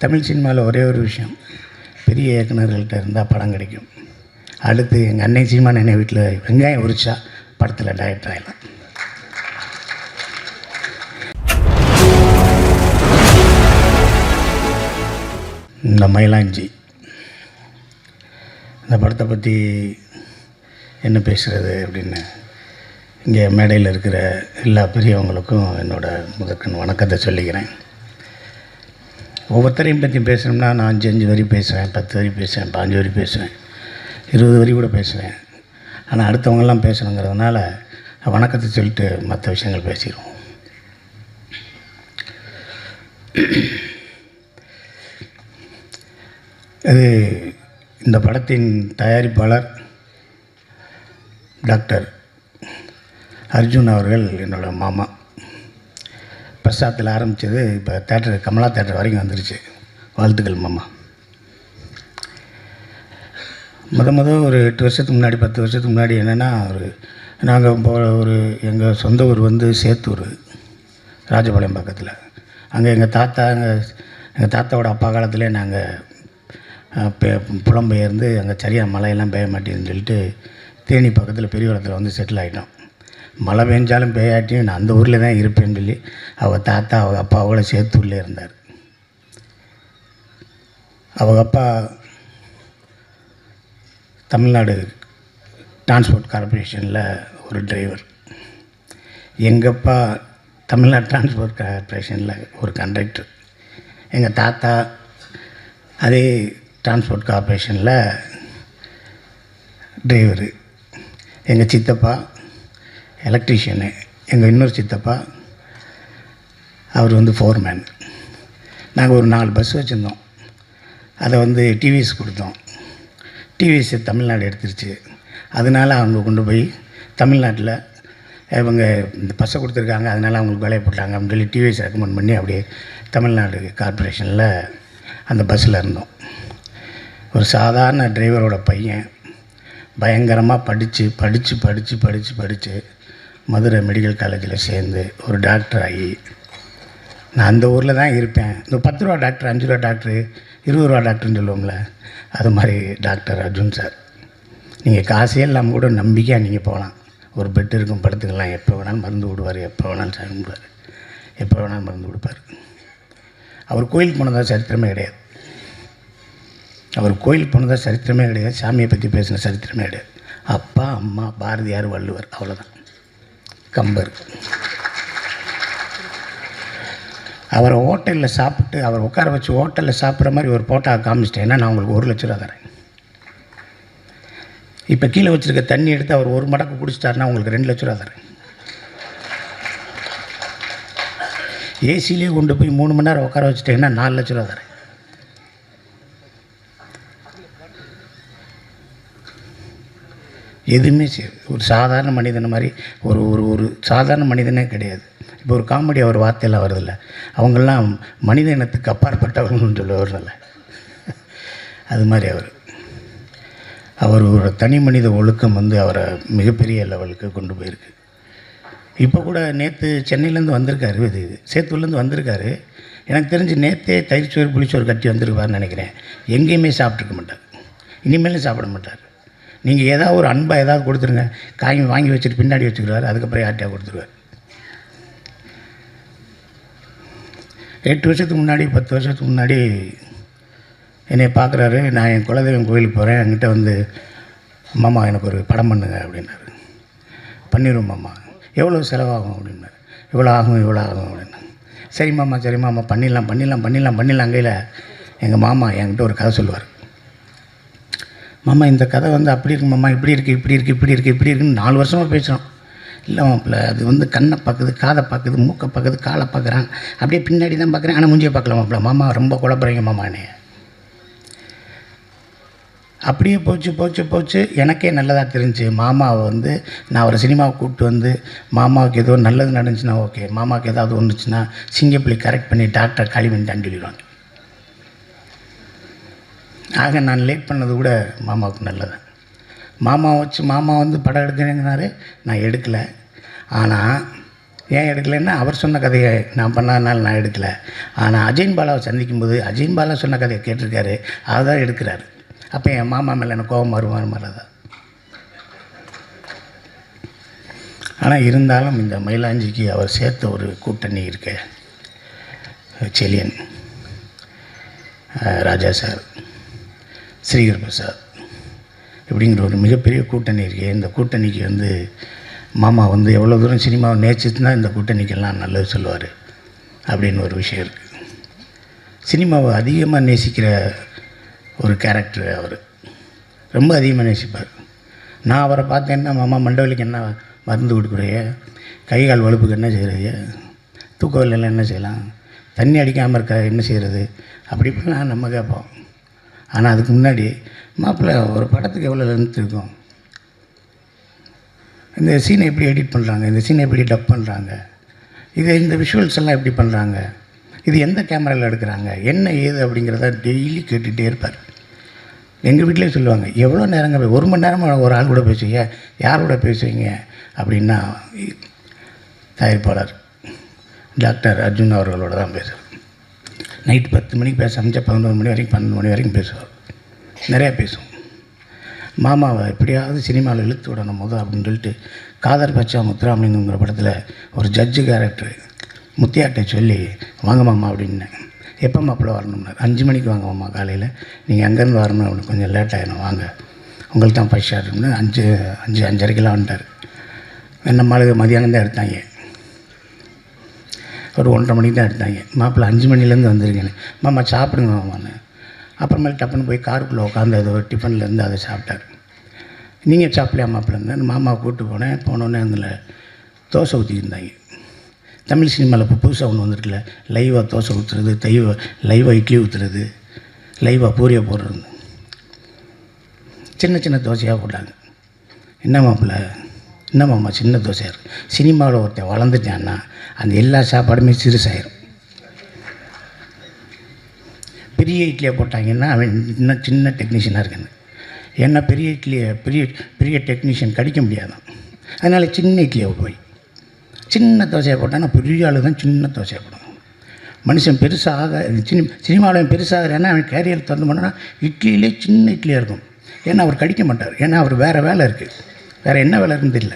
தமிழ் சினிமாவில் ஒரே ஒரு விஷயம், பெரிய இயக்குநர்கள்ட்ட இருந்தால் படம் கிடைக்கும். அடுத்து எங்கள் அன்னை சீமான் அண்ணன் வீட்டில் வெங்காயம் உரிச்சா படத்தில் டைரக்டர் ஆகிடலாம். இந்த மயிலாஞ்சி இந்த படத்தை பற்றி என்ன பேசுகிறது அப்படின்னு இங்கே மேடையில் இருக்கிற எல்லா பெரியவங்களுக்கும் என்னோடய முதற்கண் வணக்கத்தை சொல்லிக்கிறேன். ஒவ்வொருத்தரையும் பற்றி பேசணும்னா நான் 5 வரி பேசுவேன், 10 வரி பேசுவேன், 15 வரி பேசுவேன், 20 வரி கூட பேசுவேன். ஆனால் அடுத்தவங்கெல்லாம் பேசணுங்கிறதுனால வணக்கத்தை சொல்லிட்டு மற்ற விஷயங்கள் பேசிடுவோம். இது இந்த படத்தின் தயாரிப்பாளர் டாக்டர் அர்ஜுன் அவர்கள் என்னோடய மாமா. பிரசாத்தில் ஆரம்பித்தது இப்போ தேட்டர் கமலா தேட்டர் வரைக்கும் வந்துருச்சு. வாழ்த்துக்கள் மாமா. ஒரு 8 வருஷத்துக்கு முன்னாடி 10 வருஷத்துக்கு முன்னாடி என்னென்னா, நாங்கள் எங்கள் சொந்த ஊர் வந்து சேத்தூர், ராஜபாளையம் பக்கத்தில். அங்கே எங்கள் தாத்தாவோட அப்பா காலத்திலே நாங்கள் புலம்பெயர்ந்து அங்கே சரியாக மழையெல்லாம் பெய்ய மாட்டேன்னு சொல்லிட்டு தேனி பக்கத்தில் பெரியவரத்தில் வந்து செட்டில் ஆகிட்டோம். மழை பெஞ்சாலும் பெய்யாட்டியும் நான் அந்த ஊரில் தான் இருப்பேன்னு சொல்லி அவங்க தாத்தா அவங்க அப்பாவோட சேத்தூரில் இருந்தார். அவங்க அப்பா தமிழ்நாடு டிரான்ஸ்போர்ட் கார்பரேஷனில் ஒரு டிரைவர், எங்கள் அப்பா தமிழ்நாடு டிரான்ஸ்போர்ட் கார்பரேஷனில் ஒரு கண்டக்டர், எங்கள் தாத்தா அதே டிரான்ஸ்போர்ட் கார்பரேஷனில் டிரைவரு, எங்கள் சித்தப்பா எலக்ட்ரீஷியனு, எங்கள் இன்னொரு சித்தப்பா அவர் வந்து ஃபோர்மேன். நாங்கள் ஒரு 4 பஸ் வச்சுருந்தோம். அதை வந்து டிவிஎஸ் கொடுத்தோம். டிவிஎஸ் தமிழ்நாடு எடுத்துருச்சு. அதனால் அவங்க கொண்டு போய் தமிழ்நாட்டில் இவங்க இந்த பஸ்ஸை கொடுத்துருக்காங்க, அதனால் அவங்களுக்கு வேலையை போட்டாங்க அப்படின்னு சொல்லி டிவிஎஸ் ரெக்கமெண்ட் பண்ணி அப்படியே தமிழ்நாடு கார்பரேஷனில் அந்த பஸ்ஸில் இருந்தோம். ஒரு சாதாரண டிரைவரோட பையன் பயங்கரமாக படித்து மதுரை மெடிக்கல் காலேஜில் சேர்ந்து ஒரு டாக்டர் ஆகி, நான் அந்த ஊரில் தான் இருப்பேன். இந்த 10 ரூபா டாக்டர், 5 ரூபா டாக்டரு, 20 ரூபா டாக்டர்னு சொல்லுவோம்ல, அது மாதிரி டாக்டர் அர்ஜுன் சார். நீங்கள் காசே இல்லாமல் கூட நம்பிக்கையாக நீங்கள் போகலாம். ஒரு பெட் இருக்கும், படுத்துக்கலாம், எப்போ வேணாலும் மருந்து விடுவார், எப்போ வேணாலும் சாப்பிடுவார், எப்போ வேணாலும் மருந்து கொடுப்பார். அவர் கோயிலுக்கு போனதாக சரித்திரமே கிடையாது. சாமியை பற்றி பேசின சரித்திரமே கிடையாது. அப்பா அம்மா பாரதியார் வள்ளுவர், அவ்வளோதான். கம்பர். அவரை ஹோட்டலில் சாப்பிட்டு அவர் உட்கார வச்சு ஹோட்டலில் சாப்பிட்ற மாதிரி ஒரு போட்டா காமிச்சிட்டேன்னா நான் உங்களுக்கு 1 லட்ச ரூபா தரேன். இப்போ கீழே வச்சுருக்க தண்ணி எடுத்து அவர் 1 மடக்கு குடிச்சிட்டாருன்னா உங்களுக்கு 2 லட்ச ரூபா தரேன். ஏசிலேயே கொண்டு போய் 3 மணி நேரம் உட்கார வச்சுட்டேன்னா 4 லட்ச ரூபா தரேன். எதுவுமே ஒரு சாதாரண மனிதனை மாதிரி ஒரு சாதாரண மனிதனே கிடையாது. இப்போ ஒரு காமெடி அவர் வார்த்தையெல்லாம் வருதில்ல, அவங்கெல்லாம் மனித இனத்துக்கு அப்பாற்பட்டவங்கன்னு சொல்ல வருதில்ல, அது மாதிரி அவர் ஒரு தனி மனித ஒழுக்கம் வந்து அவரை மிகப்பெரிய லெவலுக்கு கொண்டு போயிருக்கு. இப்போ கூட நேற்று சென்னையிலேருந்து வந்திருக்காரு, இது சேத்தூர்லேருந்து வந்திருக்காரு. எனக்கு தெரிஞ்சு நேற்றே தயிர்ச்சோறு புளிச்சோறு கட்டி வந்திருப்பார்னு நினைக்கிறேன். எங்கேயுமே சாப்பிட்ருக்க மாட்டார், இனிமேலும் சாப்பிட மாட்டார். நீங்கள் ஏதாவது ஒரு அன்பாக ஏதாவது கொடுத்துருங்க, வாங்கி வச்சுட்டு பின்னாடி வச்சுக்கிறாரு, அதுக்கப்புறம் யார்கிட்டயா கொடுத்துருவார். 8 வருஷத்துக்கு முன்னாடி 10 வருஷத்துக்கு முன்னாடி என்னை பார்க்குறாரு. நான் என் குலதெய்வம் கோயிலுக்கு போகிறேன், என்கிட்ட வந்து மாமா எனக்கு ஒரு படம் பண்ணுங்க அப்படின்னாரு. பண்ணிடுவோம் மாமா. எவ்வளோ செலவாகும் அப்படின்னாரு. இவ்வளோ ஆகும் அப்படின்னு. சரி மாமா பண்ணிடலாம். அங்கேயில் எங்கள் மாமா என்கிட்ட ஒரு கதை சொல்லுவார். மாமா இந்த கதை வந்து அப்படி இருக்கு மாமா, இப்படி இருக்குன்னு 4 வருஷமாக பேசுகிறோம். இல்லை மாப்பிள்ள, அது வந்து கண்ணை பார்க்குது, காதை பார்க்குது, மூக்கை பார்க்குது, காலை பார்க்குறான், அப்படியே பின்னாடி தான் பார்க்குறேன், ஆனால் மூஞ்சியை பார்க்கல மாப்பிள்ள. மாமா ரொம்ப குழப்பறீங்க மாமா என்னைய. அப்படியே போச்சு. எனக்கே நல்லதாக தெரிஞ்சு மாமாவை வந்து நான் ஒரு சினிமாவை கூப்பிட்டு வந்து மாமாவுக்கு ஏதோ நல்லது நடந்துச்சுன்னா ஓகே, மாமாவுக்கு ஏதாவது ஒன்றுச்சுன்னா சிங்கப்பள்ளி கரெக்ட் பண்ணி டாக்டரை காலி பண்ணிட்டான்னு சொல்லிடுவாங்க. ஆக நான் லேட் பண்ணது கூட மாமாவுக்கு நல்லது. மாமா வந்து படம் எடுக்கிறேங்கனாரு, நான் எடுக்கலை. ஆனால் ஏன் எடுக்கலைன்னா அவர் சொன்ன கதையை நான் பண்ணாதனால நான் எடுக்கலை. ஆனால் அஜயன் பாலாவை சந்திக்கும்போது அஜயன் பாலா சொன்ன கதையை கேட்டிருக்காரு, அதுதான் எடுக்கிறாரு. அப்போ என் மாமா மேலே எனக்கு கோபம் வருமானதான். ஆனால் இருந்தாலும் இந்த மயிலாஞ்சிக்கு அவர் சேர்த்த ஒரு கூட்டணி இருக்க, செலியன், ராஜா சார், ஸ்ரீகர் பிரசாத் இப்படிங்கிற ஒரு மிகப்பெரிய கூட்டணி இருக்கு. இந்த கூட்டணிக்கு வந்து மாமா வந்து எவ்வளோ தூரம் சினிமாவை நேசிச்சுன்னா இந்த கூட்டணிக்கெல்லாம் நல்லது சொல்லுவார் அப்படின்னு ஒரு விஷயம் இருக்குது. சினிமாவை அதிகமாக நேசிக்கிற ஒரு கேரக்டர் அவர், ரொம்ப அதிகமாக நேசிப்பார். நான் அவரை பார்த்தேன்னா, மாமா மண்டவலிக்கு என்ன மருந்து கொடுக்குறைய, கை கால் வலுப்புக்கு என்ன செய்கிறது, தூக்கவில்லைன்னா என்ன செய்யலாம், தண்ணி அடிக்காமல் இருக்க என்ன செய்கிறது, அப்படி இப்படிலாம் நம்ம கேட்போம். ஆனால் அதுக்கு முன்னாடி மாப்பிள்ளை ஒரு படத்துக்கு எவ்வளோ லென்த் இருக்கும், இந்த சீனை எப்படி எடிட் பண்ணுறாங்க, இந்த சீனை எப்படி டப் பண்ணுறாங்க, இந்த விஷுவல்ஸ் எல்லாம் எப்படி பண்ணுறாங்க, இது எந்த கேமராவில் எடுக்கிறாங்க, என்ன ஏது அப்படிங்கிறத டெய்லி கேட்டுகிட்டே இருப்பார். எங்கள் வீட்டிலே சொல்லுவாங்க, எவ்வளோ நேரங்க 1 மணி நேரமாக ஒரு ஆள் கூட பேசுவீங்க, யார் கூட பேசுவீங்க அப்படின்னா, தயாரிப்பாளர் டாக்டர் அர்ஜுன் அவர்களோட தான் பேசுவார். நைட் 10 மணிக்கு பேச ஆரம்பித்தா 11 மணி வரைக்கும் 12 மணி வரைக்கும் பேசுவார். நிறையா பேசுவோம். மாமாவை எப்படியாவது சினிமாவில் இழுத்து விடணும் அப்படின்னு சொல்லிட்டு காதர் பச்சா முத்துராமலிங்கங்கிற படத்தில் ஒரு ஜட்ஜு கேரக்டர் முத்தியாட்டை சொல்லி, வாங்க மாமா அப்படின்னேன். எப்போ மாப்பிள்ள வரணும்னார். 5 மணிக்கு வாங்க மாமா காலையில், நீங்கள் அங்கேருந்து வரணும் அப்படின்னு, கொஞ்சம் லேட் ஆகிடும் வாங்க, உங்களுக்கு தான் ஃபஸ்ட் ஷாட் இருக்குன்னு 5:30 வந்துட்டார். நம்ம ஆளுங்க மதியானம் தான் எடுத்தாங்க, ஒரு 1:30 மணிக்கு தான் எடுத்தாங்க. மாப்பிள்ளை 5 மணிலேருந்து வந்துருங்கன்னு, மாமா சாப்பிடுங்க மாமான்னு. அப்புறமேல் டப்புன்னு போய் காருக்குள்ளே உட்காந்து அது ஒரு டிஃபன்லேருந்து அதை சாப்பிட்டார். நீங்கள் சாப்பிடலையா மாப்பிள்ளைன்னு மாமாவை கூப்பிட்டு போனேன். போனோடனே அதில் தோசை ஊற்றிருந்தாங்க. தமிழ் சினிமாவில் இப்போ புதுசாக ஒன்று வந்துருக்குல்ல, லைவாக தோசை ஊற்றுறது, லைவாக இட்லி ஊற்றுறது, லைவாக பூரியை போடுறது, சின்ன சின்ன தோசையாக போட்டாங்க. என்ன மாப்பிள்ளை, என்ன மாமா சின்ன தோசையாக இருக்குது, சினிமாவில் ஒருத்தன் வளர்ந்துட்டான்னா அந்த எல்லா சாப்பாடுமே சிறுசாயிரும். பெரிய இட்லியை போட்டாங்கன்னா அவன் இன்னும் சின்ன டெக்னீஷியனாக இருக்குன்னு. ஏன்னா பெரிய இட்லியை பெரிய டெக்னீஷியன் கடிக்க முடியாதான், அதனால் சின்ன இட்லியை போய் சின்ன தோசையை போட்டான்னா பெரிய ஆள் தான் சின்ன தோசையை போடும். மனுஷன் பெருசாக சினிமாவில் பெருசாகிறேன்னா அவன் கேரியர் திறந்து பண்ணனா இட்லியிலே சின்ன இட்லியாக இருக்கும். ஏன்னா அவர் கடிக்க மாட்டார், ஏன்னா அவர் வேறு வேலை இருக்குது, வேறு என்ன வேலை இருக்குன்னு தெரியல.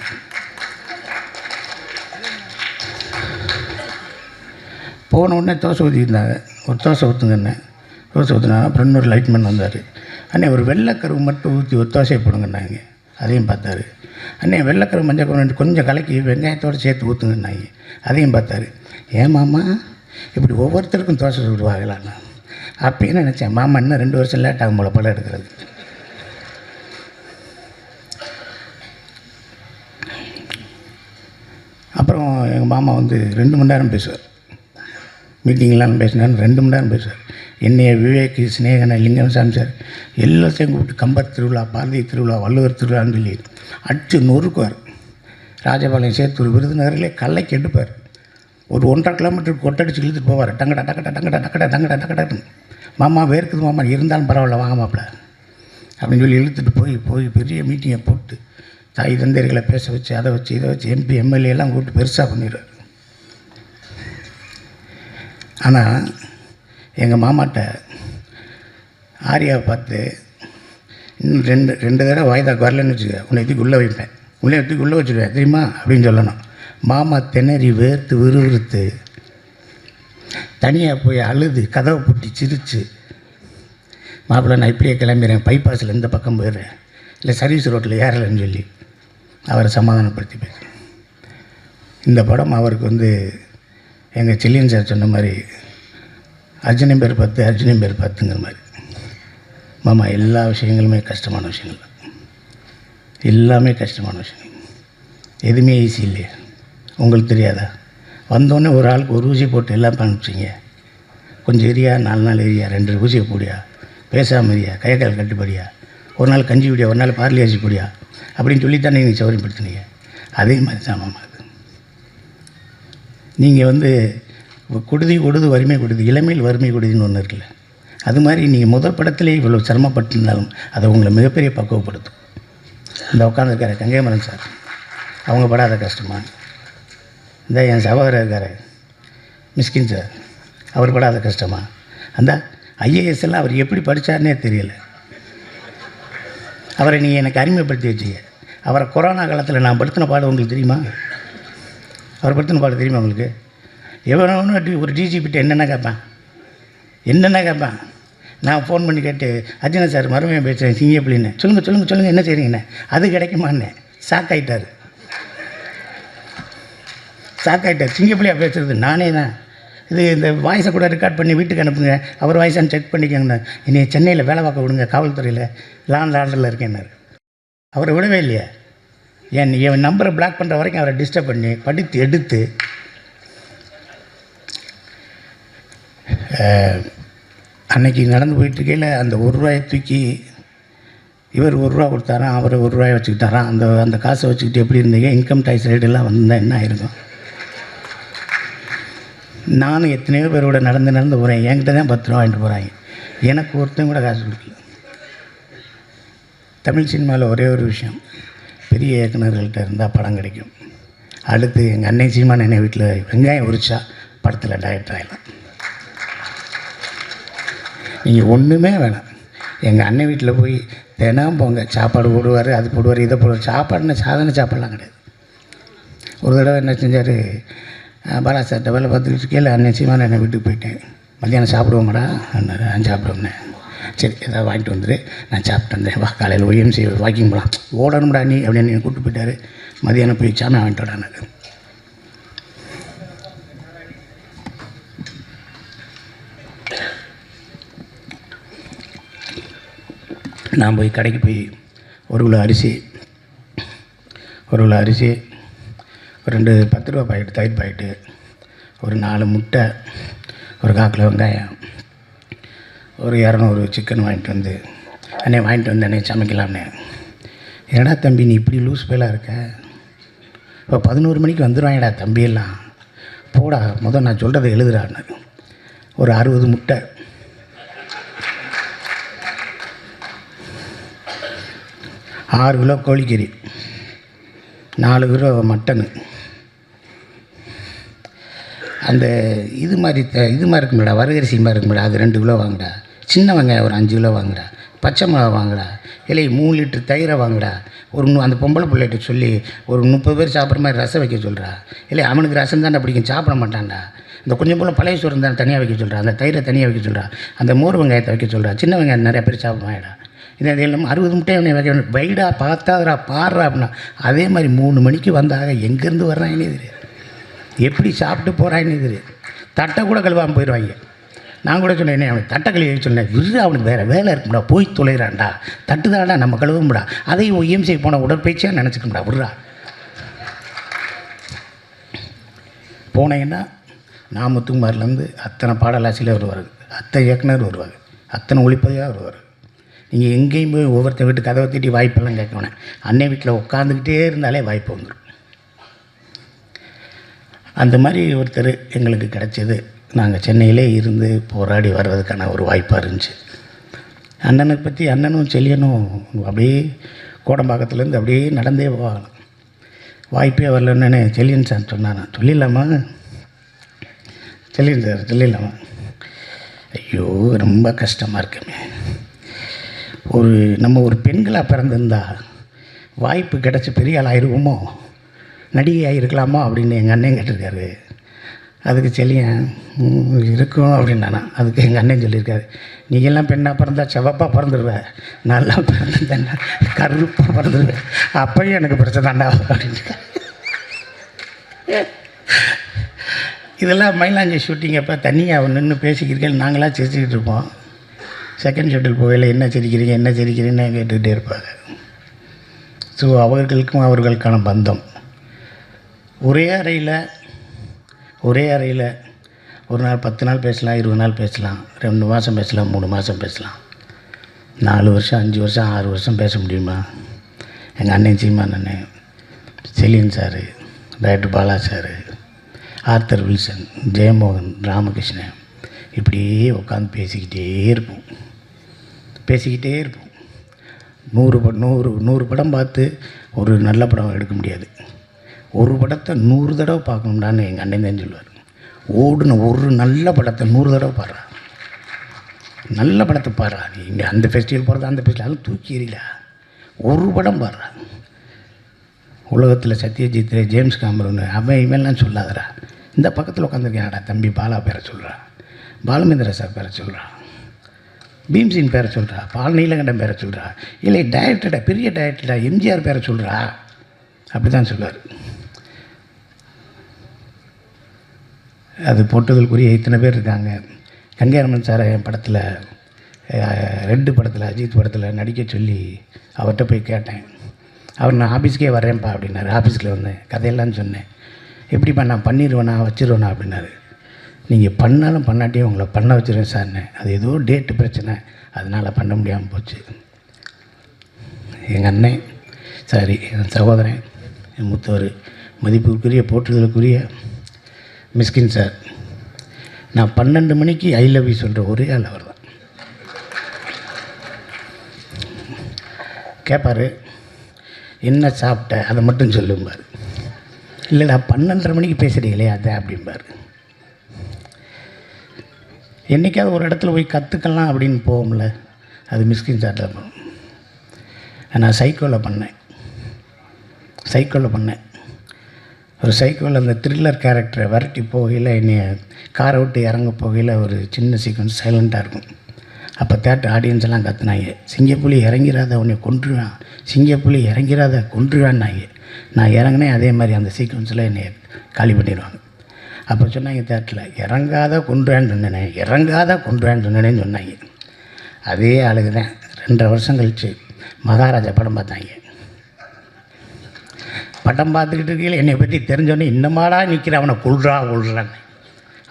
போன உடனே தோசை ஊற்றிருந்தாங்க. ஒரு தோசை ஊற்றுங்கண்ணே, தோசை ஊற்றுனாங்க. அப்புறம் இன்னொரு லைட்மேன் வந்தார். அண்ணே ஒரு வெள்ளைக்கருவு மட்டும் ஊற்றி ஒரு தோசையை போடுங்கன்னாங்க. அதையும் பார்த்தாரு. அண்ணே வெள்ளைக்கருவு மஞ்சள் கருவு கொஞ்சம் கலக்கி வெங்காயத்தோடு சேர்த்து ஊற்றுங்கன்னாங்க. அதையும் பார்த்தாரு. ஏன் மாமா இப்படி ஒவ்வொருத்தருக்கும் தோசை சுடுவாங்களாண்ணா. அப்பயும் நினச்சேன், மாமா இன்னும் 2 வருஷம் லேட் ஆகும் போல படம் எடுக்கிறது. அப்புறம் எங்கள் மாமா வந்து 2 மணி நேரம் பேசுவார். மீட்டிங்லாம் பேசினார், 2 மணி நேரம் பேசுவார். என்னைய விவேக், சினேகனை, லிங்கம் சாமி சார் எல்லாத்தையும் கூப்பிட்டு கம்பர் திருவிழா, பாரதி திருவிழா, வள்ளுவர் திருவிழான்னு சொல்லி அடித்து நொறுக்குவார். ராஜபாளையம் சேத்தூர் விருதுநகரிலே கல்லைக்கு எடுப்பார். ஒரு 1.5 கிலோமீட்டருக்கு கொட்டடிச்சு இழுத்துட்டு போவார். டங்கடா டக்கடா டங்கடா டக்கடா டங்கடா டக்கடான்னு. மாமா வேர்க்குது மாமா, இருந்தாலும் பரவாயில்ல வாங்க மாப்பிள்ள அப்படின்னு சொல்லி இழுத்துட்டு போய் பெரிய மீட்டிங்கை போட்டு தாய் தந்தையர்களை பேச வச்சு, அதை வச்சு இதை வச்சு MP MLA எல்லாம் கூப்பிட்டு பெருசாக பண்ணிடுவார். ஆனால் எங்கள் மாமாட்ட ஆரியாவை பார்த்து, இன்னும் 2 தடவை வாய்தாக்கு வரலன்னு வச்சுக்க, உன்னை எதுக்கு உள்ளே வைப்பேன், உள்ளே எதுக்கு உள்ளே வச்சுருவேன் தெரியுமா அப்படின்னு சொல்லணும். மாமா திணறி வேர்த்து விறுவிறுத்து தனியாக போய் அழுது கதவை பூட்டி சிரித்து, மாப்பிள்ளை நான் இப்படியே கிளம்பிடுறேன், பைபாஸில் இந்த பக்கம் போயிடுறேன், இல்லை சர்வீஸ் ரோட்டில் ஏறலைன்னு சொல்லி அவரை சமாதானப்படுத்தி பேச. இந்த படம் அவருக்கு வந்து எங்கள் செல்லியன் சார் சொன்ன மாதிரி அர்ஜுனன் பேர் 10 அர்ஜுனன் பேர் 10ங்கிற மாதிரி. மாமா எல்லா விஷயங்களுமே கஷ்டமான விஷயங்கள் தான், எல்லாமே கஷ்டமான விஷயங்கள், எதுவுமே ஈஸி இல்லையா. உங்களுக்கு தெரியாதா, வந்தோடனே ஒரு ஆளுக்கு ஒரு ஊசி போட்டு எல்லாம் அனுப்பிச்சிங்க. கொஞ்சம் எரியா, 4 நாள் எரியா, 2 ஊசியை போடியா, பேசாமல் எரியா, கையக்கால் கட்டுப்படியா, ஒரு நாள் கஞ்சி குடியா, ஒரு நாள் பார்லி அரிசி போடியா அப்படின்னு சொல்லித்தானே நீங்கள் சௌகரியப்படுத்தினீங்க. அதே மாதிரி தான் மாமா அது. நீங்கள் வந்து கொடுது வறுமை கொடுது, இளமையில் வறுமை கொடுதுன்னு ஒன்று இருக்குல்ல, அது மாதிரி நீங்கள் முதல் படத்திலே இவ்வளோ சிரமப்பட்டிருந்தாலும் அதை உங்களை மிகப்பெரிய பக்குவப்படுத்தும். இந்த உட்காந்துருக்கார கங்கைமரன் சார், அவங்க படாத கஷ்டமா இந்த என் சகோதரர் இருக்கார் மிஸ்கின் சார், அவர் படாத கஷ்டமா? அந்த ஐஏஎஸ் எல்லாம் அவர் எப்படி படித்தார்னே தெரியல. அவரை நீங்கள் எனக்கு அறிமுகப்படுத்தி வச்சிங்க. அவரை கொரோனா காலத்தில் நான் படுத்தின பாடு உங்களுக்கு தெரியுமா? அவர் படுத்தின பாடு தெரியுமா உங்களுக்கு? எவனோ ஒரு டிஜிபிட்ட என்னென்ன கேட்பான். நான் ஃபோன் பண்ணி கேட்டு, அர்ஜுனா சார் மறுமையாக பேசுகிறேன் சிங்கப்பிள்ளின்னு. சொல்லுங்கள் என்ன செய்கிறீங்கண்ணே? அது கிடைக்குமாண்ணே. ஷாக்காயிட்டார். சிங்கப்பிள்ளையாக பேசுகிறது நானே தான். இது இந்த வாய்ஸை கூட ரெக்கார்ட் பண்ணி வீட்டுக்கு அனுப்புங்க, அவர் வாய்ஸான்னு செக் பண்ணிக்கோங்கண்ணே. என்னை சென்னையில் வேலை பார்க்க விடுங்க, காவல்துறையில் லாண்ட் ஆர்டரில் இருக்கேன்னாரு. அவரை விடவே இல்லையா? என் நம்பரை பிளாக் பண்ணுற வரைக்கும் அவரை டிஸ்டர்ப் பண்ணி படித்து எடுத்து அன்றைக்கி நடந்து போயிட்டுருக்கையில் அந்த ₹1 தூக்கி இவர் ₹1 கொடுத்தாராம், அவர் ₹1 வச்சுக்கிட்டாராம். அந்த காசை வச்சுக்கிட்டு எப்படி இருந்தீங்க? இன்கம் டேக்ஸ் ரேட்டெல்லாம் வந்தால் என்ன ஆயிருக்கும்? நானும் எத்தனையோ பேரோட நடந்து போகிறேன். என்கிட்ட தான் ₹10 வாங்கிட்டு போகிறாங்க. எனக்கு ஒருத்தன் கூட காசு கொடுக்கல. தமிழ் சினிமாவில் ஒரே ஒரு விஷயம், பெரிய இயக்குநர்கள்ட்ட இருந்தால் படம் கிடைக்கும். அடுத்து எங்கள் அன்னை சீமான் என்னை வீட்டில் வெங்காயம் உரிச்சா படத்தில் டைரக்டர் ஆகிடலாம். நீங்கள் ஒன்றுமே வேணாம். எங்கள் அண்ணன் வீட்டில் போய் தினம் போங்க, சாப்பாடு போடுவார், அது போடுவார், இதை போடுவார். சாப்பாடுன்னு சாதாரண சாப்பாடெலாம் கிடையாது. ஒரு தடவை என்ன செஞ்சார், பாலா சார்கிட்ட வேலை பார்த்துக்கிட்டு இருக்கையில் அன்னை சீமான் என்னை வீட்டுக்கு போயிட்டேன். மத்தியானம் சாப்பிடுவோம்டா அண்ணாரு. நான் சாப்பிடுவேன்னே. சரி ஏதாவது வாங்கிட்டு வந்துடு, நான் சாப்பிட்டு வந்தேன். வா காலையில் OMC வாக்கிங் போகலாம், ஓடணும்டா நீ அப்படின்னு என்னை கூப்பிட்டு போயிட்டார். மதியானம் போய் சாமி வாங்கிட்டு வரானாரு. நான் போய் கடைக்கு போய் 1 கிலோ அரிசி, 2 ₹10 பாக்கெட்டு தயிர் பாக்கெட்டு, ஒரு 4 முட்டை, ஒரு 1/4 கிலோ வெங்காயம், ஒரு 200 சிக்கன் வாங்கிட்டு வந்து அன்னை சமைக்கலாம்னே. என்னடா தம்பி நீ இப்படி லூஸ் பேலாக இருக்க? இப்போ 11 மணிக்கு வந்துடுவாங்கடா தம்பியெல்லாம், போடா நான் சொல்கிறத எழுதுறான்னு. ஒரு 60 முட்டை, 6 கிலோ கோழிக்கறி, 4 கிலோ மட்டனு, அந்த இது மாதிரி இருக்குங்கடா, வரகரிசி மாதிரி இருக்குங்கடா, அது 2 கிலோ வாங்குடா. சின்ன வெங்காயம் ஒரு 5 கிலோ வாங்குடா. பச்சை மிளகா வாங்குடா. இல்லை 3 லிட்டர் தயிரை வாங்குடா. அந்த பொம்பளை பிள்ளைகிட்ட சொல்லி ஒரு 30 பேர் சாப்பிட்ற மாதிரி ரசம் வைக்க சொல்கிறா. இல்லை அவனுக்கு ரசம் தானே பிடிக்கும், சாப்பிட மாட்டான்டா. இந்த கொஞ்சம் போல் பழைய சோறு தானே தனியாக வைக்க சொல்கிறா. அந்த தயிரை தனியாக வைக்க சொல்கிறா. அந்த மோர் வெங்காயத்தை வைக்க சொல்கிறா. சின்ன வெங்காயம் நிறைய பேர் சாப்பிடுவாங்கடா. இது இல்லாமல் 60 முட்டையை வைக்க வைடா பார்த்தாதரா பாடுறா அப்படின்னா. அதே மாதிரி 3 மணிக்கு வந்தாக எங்கேருந்து வர்றாங்கன்னே தெரியாது, எப்படி சாப்பிட்டு போகிறாங்கன்னே தெரியாது. தட்டை கூட கழுவாமல் போயிடுவாங்க. நான் கூட சொன்னேன், என்ன அவனுக்கு தட்டை கழுவி சொன்னேன். விரு அவனுக்கு வேறு வேலை இருக்கும்டா, போய் தொலைகிறான்டா. தட்டு தான்டா நம்ம கழுவும்டா, அதையும் OMC போன உடற்பயிற்சியாக நினச்சிக்கணும்டா. விட்றா போனீங்கன்னா நாமத்துக்குமாரிலேருந்து அத்தனை பாடலாசிரியர் வருவார், அத்தனை இயக்குனர் வருவார், அத்தனை ஒளிப்பதிவாக வருவார். நீங்கள் எங்கேயும் போய் ஒவ்வொருத்தர் வீட்டு கதவை தட்டி வாய்ப்பெல்லாம் கேட்கணும். அன்னை வீட்டில் உட்காந்துக்கிட்டே இருந்தாலே வாய்ப்பு வந்துடும். அந்த மாதிரி ஒருத்தர் எங்களுக்கு கிடச்சது. நாங்கள் சென்னையிலே இருந்து போராடி வர்றதுக்கான ஒரு வாய்ப்பாக இருந்துச்சு. அண்ணனை பற்றி அண்ணனும் செல்லியனும் அப்படியே கோடம்பாக்கத்துலேருந்து அப்படியே நடந்தே போகலாம். வாய்ப்பே வரலன்னு செல்லியன் சார் சொன்னான். சொல்லிடலாமா செல்லியன் சார், சொல்லிடலாமா? ஐயோ ரொம்ப கஷ்டமாக இருக்குமே. நம்ம ஒரு பெண்களாக பிறந்திருந்தா வாய்ப்பு கிடச்சி பெரிய ஆள் ஆயிடுவோமோ, நடிகையாக இருக்கலாமா அப்படின்னு எங்கள் அண்ணன் கேட்டிருக்காரு. அதுக்கு செல்லியன் இருக்கும் அப்படின்னா, அதுக்கு எங்கள் அண்ணன் சொல்லியிருக்காரு, நீங்கள்லாம் பெண்ணாக பிறந்தா செவப்பாக பிறந்துடுவேன், நல்லா பிறந்தேன்னா கருப்பாக பிறந்துடுவேன், அப்போயும் எனக்கு பிரச்சனை தாண்டா அப்படின்னு. இதெல்லாம் மயிலாஞ்சி ஷூட்டிங் அப்போ தனியாக நின்று பேசிக்கிறீங்க, நாங்களாம் சிரிச்சுக்கிட்டு இருப்போம். செகண்ட் ஷெட்யூல் போகையில் என்ன சிரிக்கிறீங்கன்னு கேட்டுக்கிட்டே இருப்பாங்க. ஸோ அவர்களுக்கும் அவர்களுக்கான பந்தம். ஒரே அறையில் ஒரு நாள் 10 நாள் பேசலாம், 20 நாள் பேசலாம், 2 மாதம் பேசலாம், 3 மாதம் பேசலாம். 4 வருஷம் 5 வருஷம் 6 வருஷம் பேச முடியுமா? எங்கள் அண்ணன் சீமான் அண்ணன், Selian sir, director Bala sir, Arthur Wilson, Jeyamohan, Ramakrishnan, இப்படியே உட்காந்து பேசிக்கிட்டே இருப்போம். 100 படம் பார்த்து ஒரு நல்ல படம் எடுக்க முடியாது. ஒரு படத்தை 100 தடவை பார்க்கணும்டான்னு எங்கள் அண்ணன் தான் சொல்லுவார். ஓடுன ஒரு நல்ல படத்தை 100 தடவை பாடுறா, நல்ல படத்தை பாடுறா. நீ இங்கே அந்த ஃபெஸ்டிவல் போகிறது, அந்த ஃபெஸ்டிவல் அதெல்லாம் தூக்கி எறியல, ஒரு படம் பாடுறா. உலகத்தில் சத்யஜித் ரே, ஜேம்ஸ் காமரூன், அவன் இவன்லாம் சொல்லாதடா. இந்த பக்கத்தில் உட்காந்துருக்கேன்டா தம்பி பாலா பேரை சொல்கிறா, பாலுமேந்திர சார் பேரை சொல்கிறா, பீம்சின் பேரை சொல்கிறா, பால் நீலகண்டன் பேரை சொல்கிறா, இல்லை டைரக்டர்டா, பெரிய டைரக்டர்டா எம்ஜிஆர் பேரை சொல்கிறா. அப்படி தான் சொல்லுவார். அது போட்டதுக்குரிய இத்தனை பேர் இருக்காங்க. கங்கையரமன் சாரை என் படத்தில், ரெட்டு படத்தில், அஜித் படத்தில் நடிக்க சொல்லி அவர்கிட்ட போய் கேட்டேன். அவர் நான் ஆஃபீஸ்க்கே வரேன்ப்பா அப்படின்னாரு. ஆஃபீஸில் வந்தேன், கதையெல்லாம் சொன்னேன். எப்படிப்பா நான் பண்ணிடுவேண்ணா, வச்சுருவேண்ணா அப்படின்னாரு. நீங்கள் பண்ணாலும் பண்ணாட்டியும் உங்களை பண்ண வச்சுருவேன் சார்னு. அது ஏதோ டேட்டு பிரச்சனை, அதனால் பண்ண முடியாமல் போச்சு. எங்கள் அண்ணன், சாரி என் சகோதரன், என் மூத்தவர், மதிப்புக்குரிய போற்றுதலுக்குரிய மிஸ்கின் சார், நான் 12 மணிக்கு ஐ லவ் யூ சொல்கிற ஒரே ஆள் அவர் தான். கேட்பார், என்ன சாப்பிட்ட அதை மட்டும் சொல்லும்பார். இல்லைடா 12:30 மணிக்கு பேசுகிறீங்களே அதை அப்படிம்பார். என்றைக்காவது ஒரு இடத்துல போய் கற்றுக்கலாம் அப்படின்னு போவோம்ல, அது மிஸ்கின் சார் தான். நான் சைக்கோவில் பண்ணேன். ஒரு சைக்கோவில் அந்த த்ரில்லர் கேரக்டரை விரட்டி போகையில், என்னை காரை விட்டு இறங்க போகையில் ஒரு சின்ன சீக்வன்ஸ் சைலண்ட்டாக இருக்கும். அப்போ தேட்டர் ஆடியன்ஸ் எல்லாம் கற்றுனாங்க, சிங்கப்புலி இறங்கிறாத உன்னை கொன்றுவான், சிங்கப்புலி இறங்கிறாத கொன்றுவான்னாங்க. நான் இறங்கினேன், அதே மாதிரி அந்த சீக்வன்ஸில் என்னை காலி பண்ணிடுவாங்க. அப்போ சொன்னாங்க தேட்டரில், இறங்காத கொன்றுவான்னு சொன்னேன், இறங்காத கொன்றுவான்னு சொன்னேன்னு சொன்னாங்க. அதே ஆளுக்கு தான் 2.5 வருஷம் கழித்து மகாராஜா படம் பார்த்தாங்க. படம் பார்த்துக்கிட்டு இருக்கையில் என்னை பற்றி தெரிஞ்சோடனே, இன்னமாடா நிற்கிற அவனை கொள்றான்னு.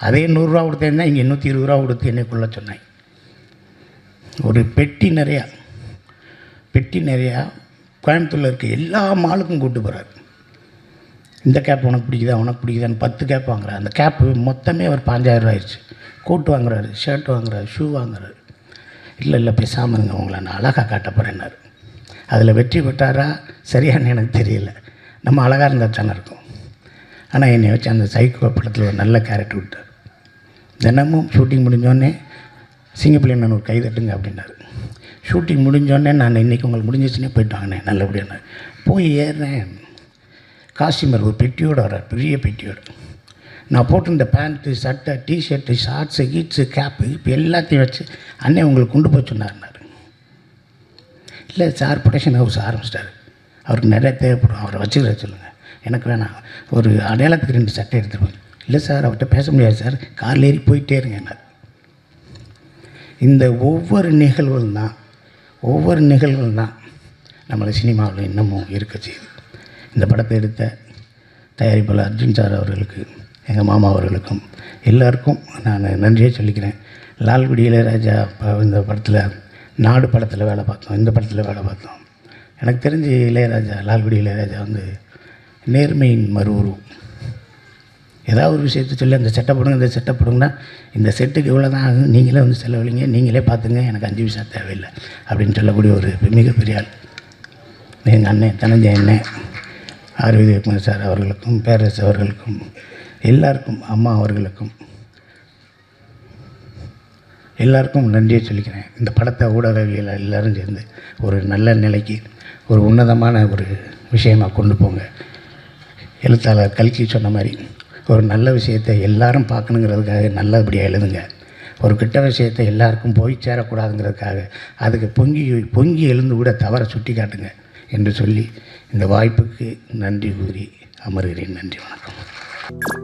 அதே 100 ரூபா கொடுத்தேன்னா இங்கே 120 ரூபா கொடுத்து என்னை கொள்ள சொன்னாங்க. ஒரு பெட்டி நிறையா கோயம்புத்தூரில் இருக்க எல்லா மாலுக்கும் கூப்பிட்டு போகிறார். இந்த கேப் உனக்கு பிடிக்குதான்னு 10 கேப் வாங்குறாரு. அந்த கேப்பு மொத்தமே அவர் 5000 ரூபா ஆயிடுச்சு. கோட்டு வாங்குறாரு, ஷர்ட் வாங்குறாரு, ஷூ வாங்குறாரு. இல்லை பேசாமல் இருங்க, உங்களை நான் அழகாக காட்ட போகிறேன்னாரு. அதில் வெற்றி பெற்றாரா சரியானு எனக்கு தெரியல. நம்ம அழகாக இருந்தால் தானே இருக்கும். ஆனால் என்னை வச்சு அந்த சைக்கோ படத்தில் ஒரு நல்ல கேரக்டர் விட்டார். தினமும் ஷூட்டிங் முடிஞ்சோடனே, சிங்கப்புலி நான் ஒரு கை தட்டுங்க அப்படின்னாரு. ஷூட்டிங் முடிஞ்சோடனே, நான் இன்றைக்கி உங்களுக்கு முடிஞ்சிச்சுன்னே போய்ட்டு வாங்கினேன் நல்லபடியான. போய் ஏறினேன், காஸ்டியூமர் ஒரு பெட்டியோடு வர்றார், பெரிய பெட்டியோடு. நான் போட்டிருந்த பேண்ட்டு, சட்டை, டிஷர்ட்டு, ஷார்ட்ஸு, கீட்ஸு, கேப்பு இப்போ எல்லாத்தையும் வச்சு, அண்ணே உங்களுக்கு கொண்டு போய் சொன்னார்னாரு. இல்லை சார் ப்ரொடக்ஷன் ஹவுஸ் ஆரம்பிச்சிட்டாரு, அவருக்கு நிறைய தேவைப்படும், அவரை வச்சுக்கிற சொல்லுங்கள், எனக்கு வேணாம், ஒரு அடையாளத்துக்கு 2 சட்டை எடுத்துருவாங்க. இல்லை சார் அவர்கிட்ட பேச முடியாது சார், காரில் ஏறி போயிட்டே இருங்கன்னார். இந்த ஒவ்வொரு நிகழ்வுகள் தான் நம்மளை சினிமாவில் இன்னமும் இருக்க செய்யுது. இந்த படத்தை எடுத்த தயாரிப்பாளர் அர்ஜுன் சார் அவர்களுக்கு, எங்கள் மாமா அவர்களுக்கும் எல்லாருக்கும் நான் நன்றியே சொல்லிக்கிறேன். லால்குடி இளையராஜா இந்த படத்தில், நாடு படத்தில் வேலை பார்த்தோம், இந்த படத்தில் வேலை பார்த்தோம். எனக்கு தெரிஞ்சு லால்குடி இளையராஜா வந்து நேர்மையின் மறுஉருவம். ஏதாவது ஒரு விஷயத்தை சொல்லி அந்த செட்டை போடுங்க, இந்த செட்டை போடுங்கன்னா, இந்த செட்டுக்கு இவ்வளோ தான் ஆகும், நீங்களே வந்து செலவழிங்க, நீங்களே பார்த்துங்க, எனக்கு 5 பைசா தேவையில்லை அப்படின்னு சொல்லக்கூடிய ஒரு மிகப்பெரிய ஆள் எங்கள் அண்ணன் தனஞ்சய அண்ணன், ஆர்.வி. சார் அவர்களுக்கும், பேரரசு அவர்களுக்கும், எல்லாருக்கும், அம்மா அவர்களுக்கும் எல்லாருக்கும் நன்றியை சொல்லிக்கிறேன். இந்த படத்தை ஊடகவியல் எல்லோரும் சேர்ந்து ஒரு நல்ல நிலைக்கு, ஒரு உன்னதமான ஒரு விஷயமாக கொண்டு போங்க. எழுத்தாளர் கல்கி சொன்ன மாதிரி, ஒரு நல்ல விஷயத்தை எல்லாரும் பார்க்கணுங்கிறதுக்காக நல்லபடியாக எழுதுங்க. ஒரு கெட்ட விஷயத்தை எல்லாருக்கும் போய் சேரக்கூடாதுங்கிறதுக்காக அதுக்கு பொங்கி எழுந்து கூட தவறை சுட்டி காட்டுங்க என்று சொல்லி இந்த வாய்ப்புக்கு நன்றி கூறி அமர்கிறேன். நன்றி, வணக்கம்.